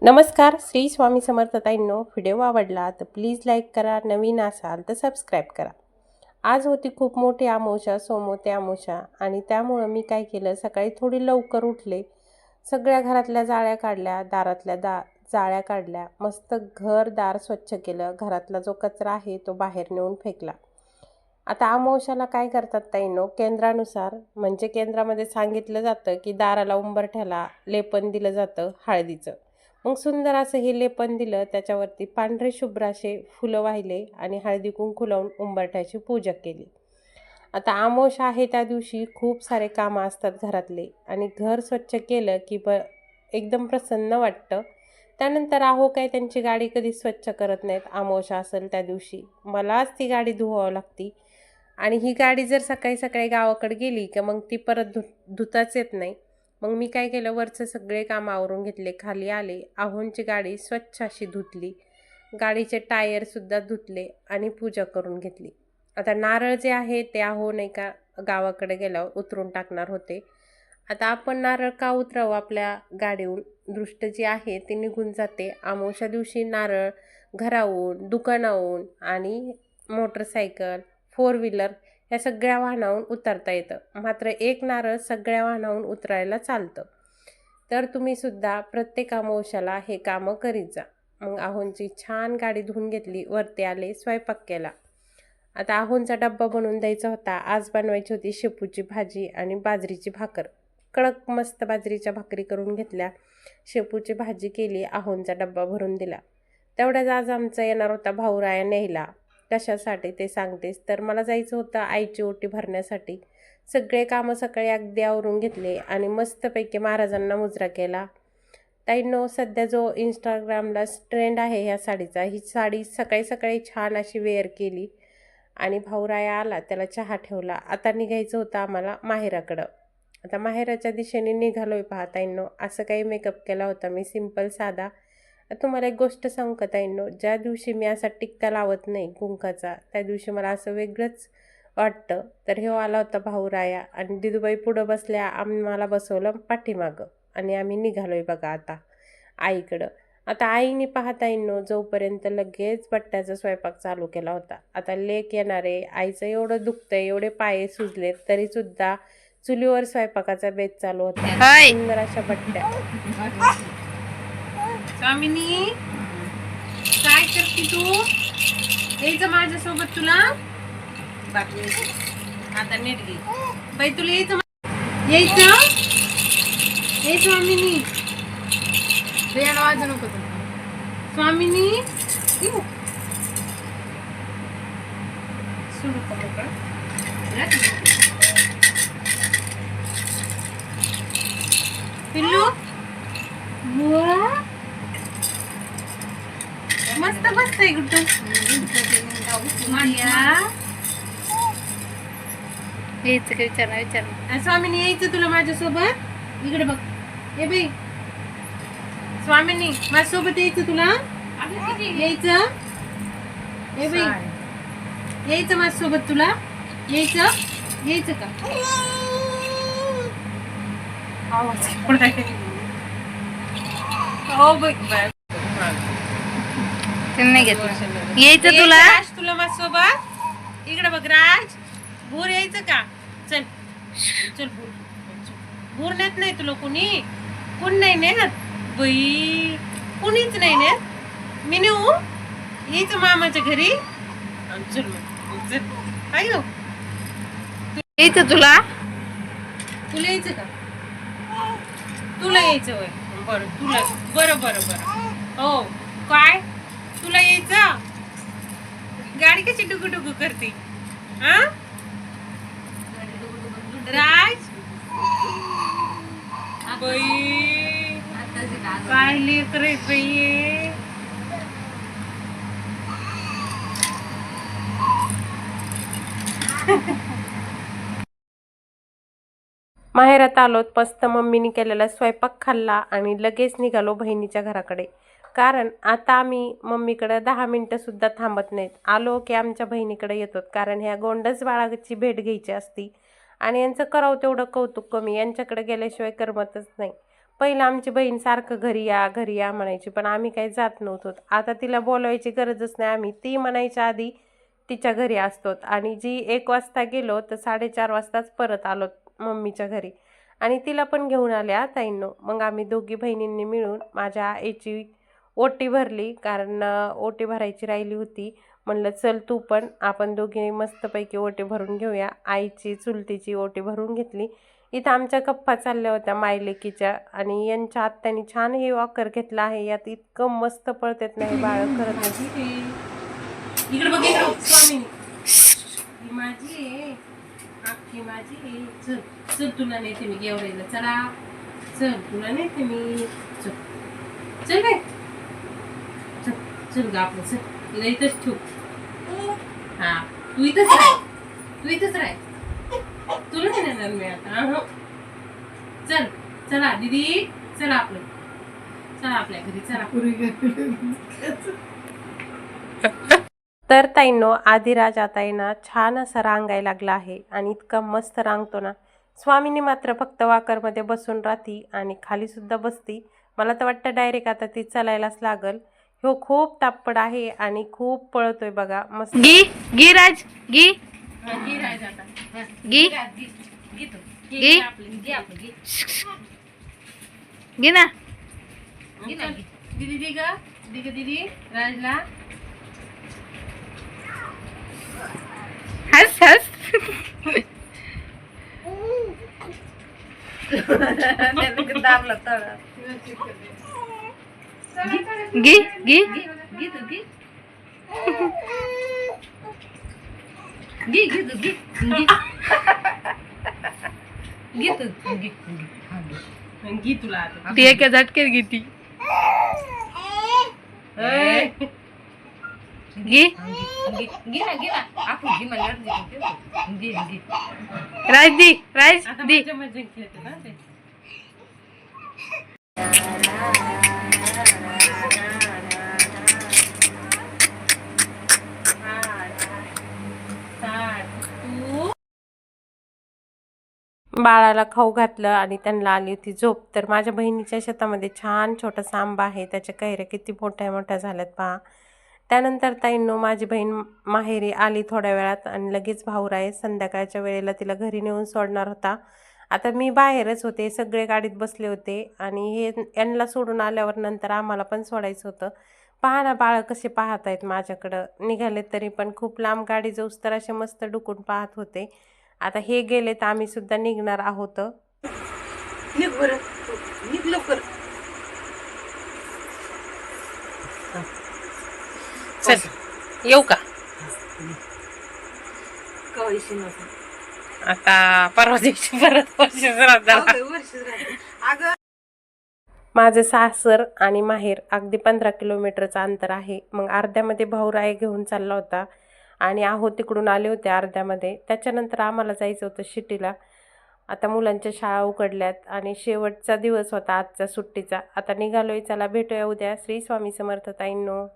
नमस्कार. श्री स्वामी समर्थ ताईंनो, व्हिडिओ आवडला तर प्लीज लाईक करा, नवीन असाल तर सबस्क्राईब करा. आज होती खूप मोठी अमावस्या, सोमवती अमावस्या, आणि त्यामुळं मी काय केलं, सकाळी थोडी लवकर उठले, सगळ्या घरातल्या जाळ्या काढल्या, दारातल्या जाळ्या काढल्या, मस्त घर दार स्वच्छ केलं, घरातला जो कचरा आहे तो बाहेर नेऊन फेकला. आता अमावस्याला काय करतात ताईंनो, केंद्रानुसार, म्हणजे केंद्रामध्ये सांगितलं जातं की दाराला उंबरठ्याला लेपन दिलं जातं हळदीचं. मग सुंदर असं हे लेपन दिलं, त्याच्यावरती पांढरे शुभ्र असे फुलं वाहिले आणि हळदी कुंकू लावून उंबरठ्याची पूजा केली. आता अमावस्या आहे त्या दिवशी खूप सारे कामं असतात घरातले, आणि घर स्वच्छ केलं की एकदम प्रसन्न वाटतं. त्यानंतर आहो काय त्यांची गाडी कधी स्वच्छ करत नाहीत. अमावस्या असेल त्या दिवशी मलाच ती गाडी धुवावं लागती, आणि ही गाडी जर सकाळी सकाळी गावाकडे गेली की मग ती परत धुताच येत नाही. मग मी काय केलं, वरचं सगळे काम आवरून घेतले, खाली आले, आहोंची गाडी स्वच्छ अशी धुतली, गाडीचे टायरसुद्धा धुतले आणि पूजा करून घेतली. आता नारळ जे आहे ते आहो नाही का गावाकडे गेल्यावर उतरून टाकणार होते. आता आपण नारळ का उतरावं, आपल्या गाडीहून दृष्ट जी आहे ती निघून जाते. अमावस्या दिवशी नारळ घराहून, दुकानाहून आणि मोटरसायकल, फोर व्हीलर या सगळ्या वाहनाहून उतरता येतं. मात्र एक नारळ सगळ्या वाहनाहून उतरायला चालतं. तर तुम्ही सुद्धा प्रत्येक अमावस्याला हे कामं करीत जा. मग आहोंची छान गाडी धुवून घेतली, वरती आले, स्वयंपाक केला. आता आहोंचा डब्बा बनवून द्यायचा होता. आज बनवायची होती शेपूची भाजी आणि बाजरीची भाकर. कडक मस्त बाजरीच्या भाकरी करून घेतल्या, शेपूची भाजी केली, आहोंचा डब्बा भरून दिला. तेवढ्याच आज आमचा येणार होता भाऊराया न्यायला. कशासाठी ते सांगतेस, तर मला जायचं होतं आईची ओटी भरण्यासाठी. सगळे कामं सकाळी अगदी आवरून घेतले आणि मस्तपैकी महाराजांना मुजरा केला. ताईंनो, सध्या जो इंस्टाग्रामला ट्रेंड आहे ह्या साडीचा, ही साडी सकाळी सकाळी छान अशी वेअर केली आणि भाऊराया आला, त्याला चहा ठेवला. आता निघायचं होतं आम्हाला माहेराकडं. आता माहेराच्या दिशेने निघालोय पहा ताईंनो. असं काही मेकअप केला होता मी, सिंपल साधा. तुम्हाला एक गोष्ट सांगू का ताईंनो, ज्या दिवशी मी असा टिक्का लावत नाही कुंकाचा, त्या दिवशी मला असं वेगळंच वाटतं. तर हे आला होता भाऊराया आणि दिदूबाई पुढं बसल्या, आम्हाला बसवलं पाठीमागं आणि आम्ही निघालोय बघा आता आईकडं. आता आईने पाहता येईनो जोपर्यंत लगेच बट्ट्याचा स्वयंपाक चालू केला होता. आता लेक येणारे, आईचं एवढं दुखतंय, एवढे पाये सुजलेत, तरीसुद्धा चुलीवर स्वयंपाकाचा बेत चालू होता. सुंदर अशा बट्ट्या. स्वामिनी, काय करते तू? यायचं माझ्यासोबत तुला? आता नीट घे बाई, तुला यायचं यायचं स्वामिनी. वाजू नको स्वामिनी. सुरू पिल्लू, मस्त मस्त आहे गुड्डू. यायचं का विचार. स्वामिनी, यायचं तुला माझ्यासोबत? इकडे बघ. ये बाई स्वामिनी, माझ्यासोबत यायचं तुला? यायचं? ये बाई, यायचं माझ्यासोबत तुला? यायचं का? हो बाई, नाही घेतलं. यायचं तुला? तुला माझ्यासोबत? इकडे बघ राज, भूर यायचं का? चल चल, भूर नेत नाही तुला कुणी? कोण नाही नेत बाई, कुणीच नाही नेत. मी नेऊ? यायचं मामाच्या घरी. चल मग चल. अयो, यायचं तुला? तुला यायचं का? तुला यायचं होय? बरं, तुला बरं बरं बरं. हो काय, तुला यायचं? गाडी कशी डुगू डुगू करते? हा राज बाई, काय लेकर आहे बाई. माहेरात आलोत, मस्त मम्मीने केलेला स्वयंपाक खाल्ला आणि लगेच निघालो बहिणीच्या घराकडे. कारण आता आम्ही मम्मीकडे 10 मिनिटंसुद्धा थांबत नाहीत. आलो की आमच्या बहिणीकडे येतो, कारण ह्या गोंडस बाळाची भेट घ्यायची असती आणि यांचं करावं तेवढं कौतुक कमी. यांच्याकडे गेल्याशिवाय करमतच नाही. पहिलं आमची बहीण सारखं घरी या म्हणायची, पण आम्ही काही जात नव्हतो. आता तिला बोलवायची गरजच नाही, आम्ही ती म्हणायच्या आधी तिच्या घरी असतो. आणि जी 1 वाजता गेलो तर 4:30 वाजताच परत आलो मम्मीच्या घरी. आणि तिला पण घेऊन आल्या ताईंनो. मग आम्ही दोघी बहिणींनी मिळून माझ्या आईची ओटी भरली, कारण ओटी भरायची राहिली होती. म्हणलं चल तू पण, आपण दोघी मस्तपैकी ओटी भरून घेऊया. आईची चुलतीची ओटी भरून घेतली. इथं आमच्या गप्पा चालल्या होत्या मायलेकीच्या, आणि यांच्या आत्याने छान हे वॉकर घेतला आहे. यात इतकं मस्त पळतात नाही बाळ खरंच. इकडे बघ, स्वामी माझी आहे, अख्खी माझी आहे. चल चल, तुला नेते मी गेवराईला. चला चल, तुला नेते मी. चल चल बाय, चल चल ग आपलं, चल तिला इथंच ठेव. हा, तू इथंच राह, तू इथंच राह, तुला नाही नेणार मी आता. चल चला दीदी, चला आपलं, चला आपल्या घरी चला. तर ताईंनो, आधिराज आता आहे ना छान असं रांगायला लागला आहे, आणि इतका मस्त रांगतो ना. स्वामीनी मात्र फक्त वाकरमध्ये बसून राहती आणि खाली सुद्धा बसती. मला तर वाटतं डायरेक्ट आता ती चालायलाच लागल. ह्यो खूप तापड आहे आणि खूप पळतोय बघा मस्त. गी राज गी गी गी ना दीदी दीदी राजला. हस हस गी गी घे तुला आता. ती एका झटक्यात घेती. गी राज दी राज आता दी. मजा मजा खेळते ना ते. बाळाला खाऊ घातलं आणि त्यांना आली होती झोप. तर माझ्या बहिणीच्या शेतामध्ये छान छोटासा आंबा आहे, त्याच्या कैऱ्या किती मोठ्या मोठ्या झाल्यात पहा. त्यानंतर ताईंनो, माझी बहीण माहेरी आली थोड्या वेळात, आणि लगेच भाऊराय संध्याकाळच्या वेळेला तिला घरी नेऊन सोडणार होता. आता मी बाहेरच होते, सगळे गाडीत बसले होते, आणि हे यांना सोडून आल्यावर नंतर आम्हाला पण सोडायचं होतं. पहा ना बाळ कसे पाहत आहेत माझ्याकडं. निघाले तरी पण खूप लांब गाडी जाऊस तर असे मस्त डुकून पाहत होते. आता हे गेले तर आम्ही सुद्धा निघणार आहोत. निघ बरं, निघ लवकर. चल येऊ का आता, परवा दिवशी परत माझं सासर आणि माहेर अगदी 15 किलोमीटरचं अंतर आहे. मग अर्ध्यामध्ये भाऊराय घेऊन चालला होता, आणि आहो तिकडून आले होते अर्ध्यामध्ये. त्याच्यानंतर आम्हाला जायचं होतं शिटीला. आता मुलांच्या शाळा उघडल्यात आणि शेवटचा दिवस होता आजचा सुट्टीचा. आता निघालोय, चला भेटूया उद्या. श्री स्वामी समर्थ ताईंनो.